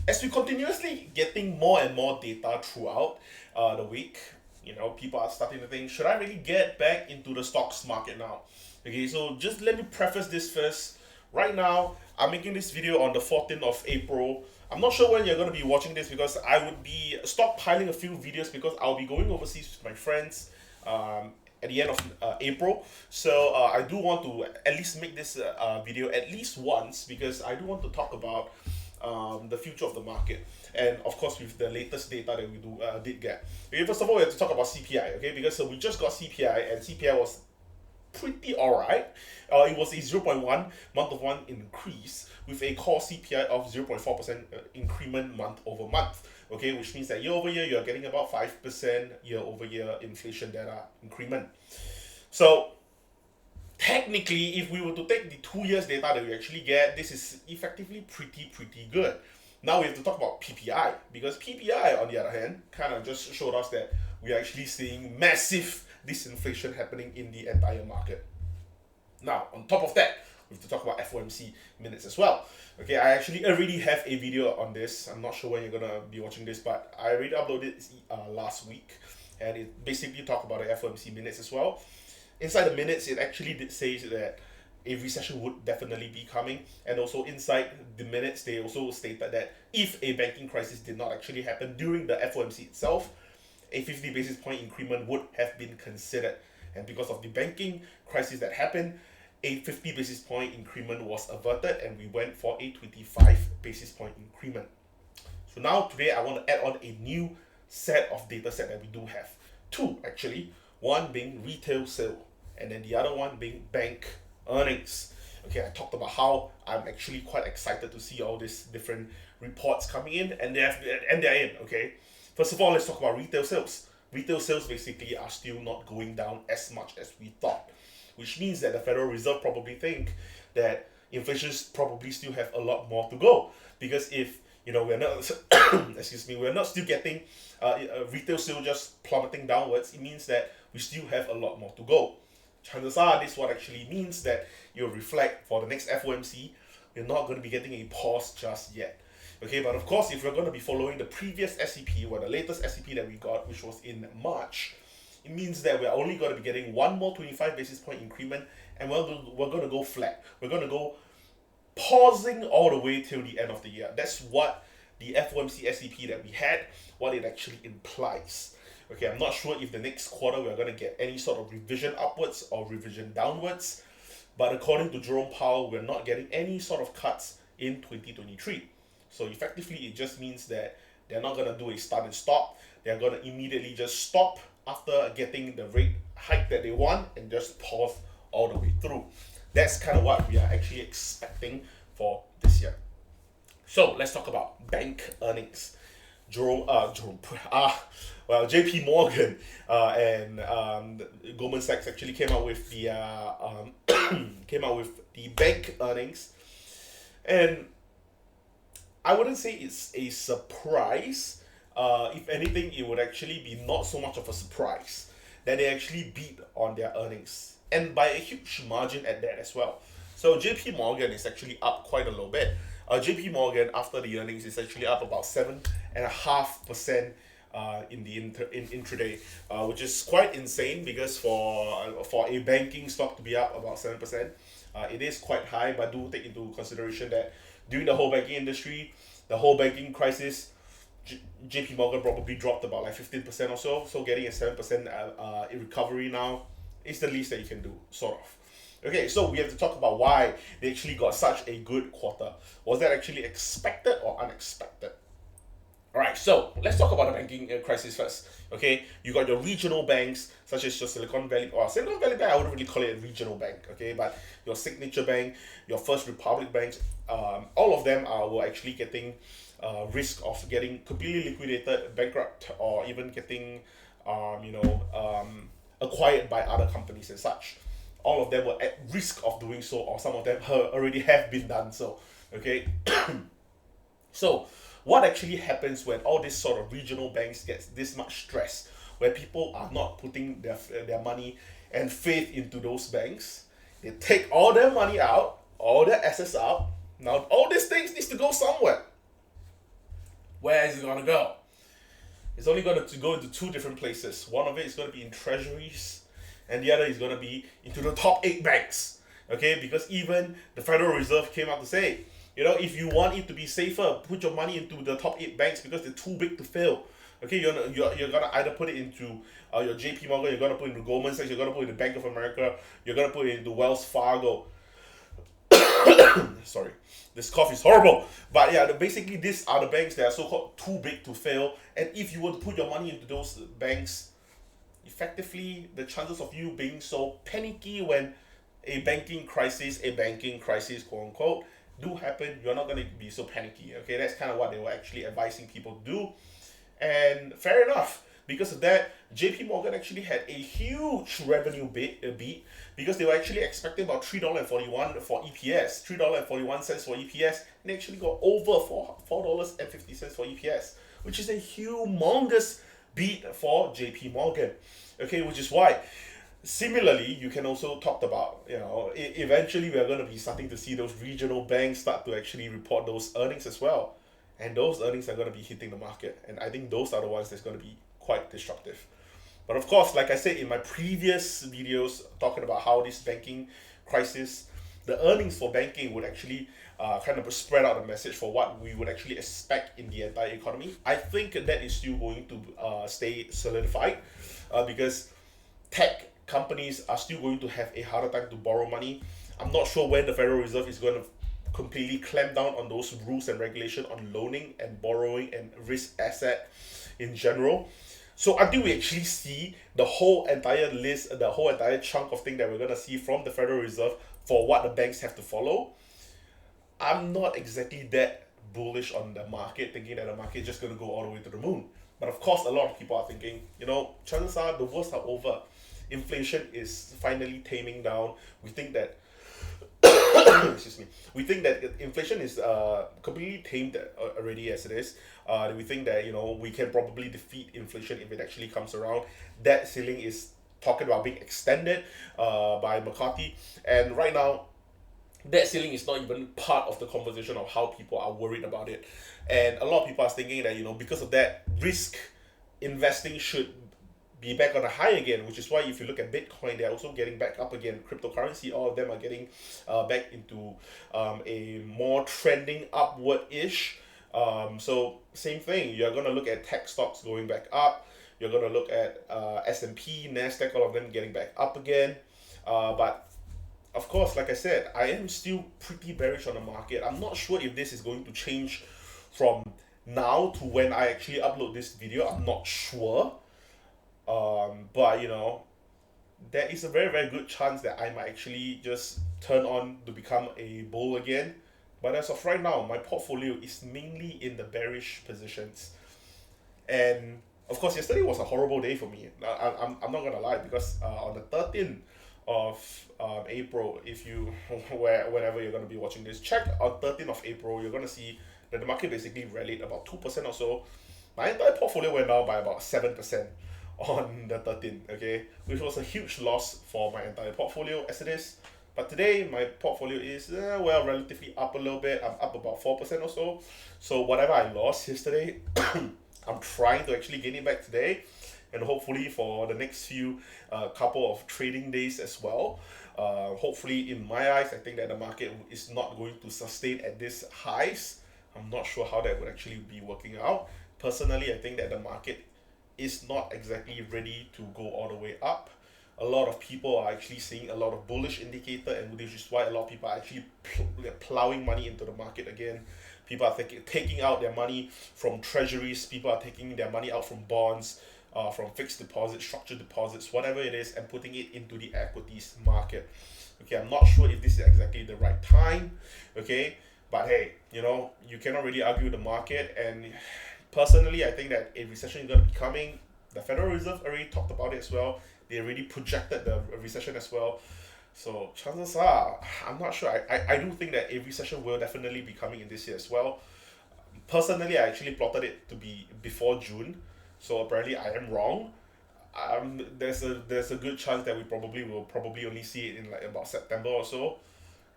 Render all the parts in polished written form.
as we continuously getting more and more data throughout the week, people are starting to think, should I really get back into the stocks market now? Okay, so just let me preface this first. Right now, I'm making this video on the 14th of April. I'm not sure when you're going to be watching this because I would be stockpiling a few videos because I'll be going overseas with my friends at the end of April. So I do want to at least make this video at least once because I do want to talk about the future of the market, and of course with the latest data that we did get. Okay, first of all, we have to talk about CPI. Okay, because we just got CPI, and CPI was pretty alright. It was a 0.1 month of one increase with a core CPI of 0.4% increment month over month. Okay, which means that year over year you're getting about 5% year over year inflation data increment. So technically, if we were to take the 2 years data that we actually get, this is effectively pretty good. Now we have to talk about PPI because PPI, on the other hand, kind of just showed us that we are actually seeing massive disinflation happening in the entire market. Now, on top of that, we have to talk about FOMC minutes as well. Okay, I actually already have a video on this. I'm not sure when you're gonna be watching this, but I already uploaded it last week, and it basically talked about the FOMC minutes as well. Inside the minutes, it actually did say that a recession would definitely be coming, and also inside the minutes, they also stated that if a banking crisis did not actually happen during the FOMC itself, a 50 basis point increment would have been considered. And because of the banking crisis that happened, a 50 basis point increment was averted, and we went for a 25 basis point increment. So now today I want to add on a new set of data set that we do have. Two actually, one being retail sale, and then the other one being bank earnings. Okay, I talked about how I'm actually quite excited to see all these different reports coming in, and they're in. Okay, first of all, let's talk about retail sales. Retail sales basically are still not going down as much as we thought, which means that the Federal Reserve probably think that inflation probably still have a lot more to go. Because if we're not excuse me, we're not still getting retail sales just plummeting downwards, it means that we still have a lot more to go. Chances are this what actually means that you'll reflect for the next FOMC, you're not going to be getting a pause just yet. Okay, but of course, if you're going to be following the previous SEP or the latest SEP that we got, which was in March, it means that we're only going to be getting one more 25 basis point increment, and we're going to go flat. We're going to go pausing all the way till the end of the year. That's what the FOMC SEP that we had, what it actually implies. Okay, I'm not sure if the next quarter we're going to get any sort of revision upwards or revision downwards, but according to Jerome Powell, we're not getting any sort of cuts in 2023. So effectively, it just means that they're not going to do a start and stop. They're going to immediately just stop after getting the rate hike that they want and just pause all the way through. That's kind of what we are actually expecting for this year. So let's talk about bank earnings. JP Morgan and Goldman Sachs actually came out with the came out with the bank earnings, and I wouldn't say it's a surprise. If anything, it would actually be not so much of a surprise that they actually beat on their earnings, and by a huge margin at that as well. So JP Morgan is actually up quite a little bit. JP Morgan after the earnings is actually up about 7.5% in intraday, which is quite insane because for a banking stock to be up about 7%, it is quite high. But do take into consideration that during the whole banking industry, the whole banking crisis, JP Morgan probably dropped about like 15% or so. So getting a 7% recovery now is the least that you can do, sort of. Okay, so we have to talk about why they actually got such a good quarter. Was that actually expected or unexpected? Alright, so let's talk about the banking crisis first. Okay, you got your regional banks such as your Silicon Valley Bank. I wouldn't really call it a regional bank. Okay, but your Signature Bank, your First Republic banks, all of them were actually getting risk of getting completely liquidated, bankrupt, or even getting acquired by other companies and such. All of them were at risk of doing so, or some of them already have been done so. Okay, so what actually happens when all these sort of regional banks gets this much stress, where people are not putting their money and faith into those banks? They take all their money out, all their assets out. Now all these things needs to go somewhere. Where is it gonna go? It's only going to go into two different places. One of it is going to be in treasuries, and the other is going to be into the top eight banks. Okay, because even the Federal Reserve came out to say, if you want it to be safer, put your money into the top eight banks because they're too big to fail. Okay, you're gonna either put it into your JP Morgan, you're gonna put it into Goldman Sachs, you're gonna put it into Bank of America, you're gonna put it into Wells Fargo. Sorry, this cough is horrible. But yeah, basically these are the banks that are so called too big to fail. And if you were to put your money into those banks, effectively the chances of you being so panicky when a banking crisis, quote unquote, do happen, you're not going to be so panicky. Okay, that's kind of what they were actually advising people to do. And fair enough. Because of that, JP Morgan actually had a huge revenue beat because they were actually expecting about $3.41 for EPS, $3.41 for EPS, and they actually got over $4.50 for EPS, which is a humongous beat for JP Morgan. Okay, which is why similarly, you can also talk about, eventually we are going to be starting to see those regional banks start to actually report those earnings as well. And those earnings are going to be hitting the market. And I think those are the ones that's going to be quite disruptive. But of course, like I said in my previous videos, talking about how this banking crisis, the earnings for banking would actually kind of spread out the message for what we would actually expect in the entire economy. I think that is still going to stay solidified because tech companies are still going to have a harder time to borrow money. I'm not sure when the Federal Reserve is going to completely clamp down on those rules and regulation on loaning and borrowing and risk asset in general. So until we actually see the whole entire list, the whole entire chunk of thing that we're gonna see from the Federal Reserve for what the banks have to follow, I'm not exactly that bullish on the market, thinking that the market is just gonna go all the way to the moon. But of course, a lot of people are thinking, chances are the worst are over. Inflation is finally taming down. We think that excuse me. We think that inflation is completely tamed already as it is. We think that we can probably defeat inflation if it actually comes around. That ceiling is talking about being extended by McCarthy, and right now that ceiling is not even part of the conversation of how people are worried about it. And a lot of people are thinking that because of that, risk investing should be back on a high again, which is why if you look at Bitcoin, they're also getting back up again. Cryptocurrency, all of them are getting back into a more trending upward-ish. So same thing, you're going to look at tech stocks going back up. You're going to look at S&P, NASDAQ, all of them getting back up again. But of course, like I said, I am still pretty bearish on the market. I'm not sure if this is going to change from now to when I actually upload this video. I'm not sure. But there is a very, very good chance that I might actually just turn on to become a bull again. But as of right now, my portfolio is mainly in the bearish positions. And of course, yesterday was a horrible day for me. I'm not gonna lie, because on the 13th of April, if you whenever you're gonna be watching this, check on 13th of April, you're gonna see that the market basically rallied about 2% or so. My entire portfolio went down by about 7% on the 13th, okay, which was a huge loss for my entire portfolio as it is. But today my portfolio is relatively up a little bit. I'm up about 4% or so. So whatever I lost yesterday, I'm trying to actually gain it back today, and hopefully for the next few couple of trading days as well. Hopefully, in my eyes, I think that the market is not going to sustain at this highs. I'm not sure how that would actually be working out. Personally, I think that the market is not exactly ready to go all the way up. A lot of people are actually seeing a lot of bullish indicator, and which is why a lot of people are actually plowing money into the market again. People are taking out their money from treasuries. People are taking their money out from bonds, from fixed deposits, structured deposits, whatever it is, and putting it into the equities market. Okay, I'm not sure if this is exactly the right time. Okay, but hey, you cannot really argue the market. And personally, I think that a recession is going to be coming. The Federal Reserve already talked about it as well. They already projected the recession as well. So chances are, I'm not sure. I do think that a recession will definitely be coming in this year as well. Personally, I actually plotted it to be before June. So apparently I am wrong. There's a good chance that we will probably only see it in like about September or so.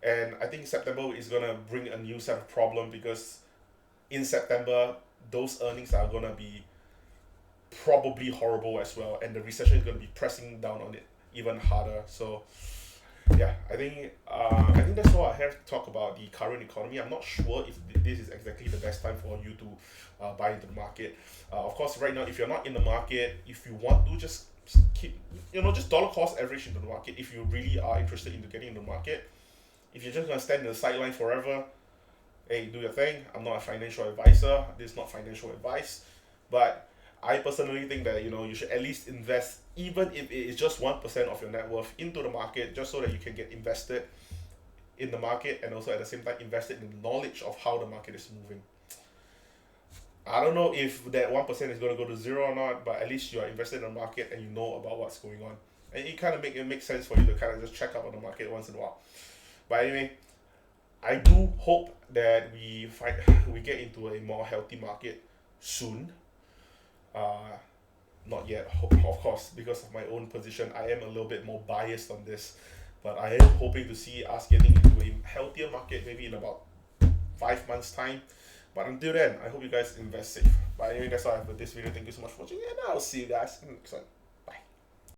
And I think September is gonna bring a new set of problem, because in September those earnings are gonna be probably horrible as well, and the recession is gonna be pressing down on it even harder. So yeah, I think that's all I have to talk about the current economy. I'm not sure if this is exactly the best time for you to buy into the market. Of course, right now, if you're not in the market, if you want to just keep, just dollar cost average into the market. If you really are interested into getting into the market, if you're just gonna stand in the sideline forever, hey, do your thing. I'm not a financial advisor. This is not financial advice, but I personally think that you should at least invest, even if it is just 1% of your net worth, into the market, just so that you can get invested in the market and also at the same time invested in the knowledge of how the market is moving. I don't know if that 1% is going to go to zero or not, but at least you are invested in the market and you know about what's going on, and it makes sense for you to kind of just check up on the market once in a while. But anyway, I do hope that we get into a more healthy market soon. Uh, Not yet, of course, because of my own position. I am a little bit more biased on this, but I am hoping to see us getting into a healthier market maybe in about 5 months' time. But until then, I hope you guys invest safe. But anyway, that's all I have for this video. Thank you so much for watching, and I'll see you guys in the next one.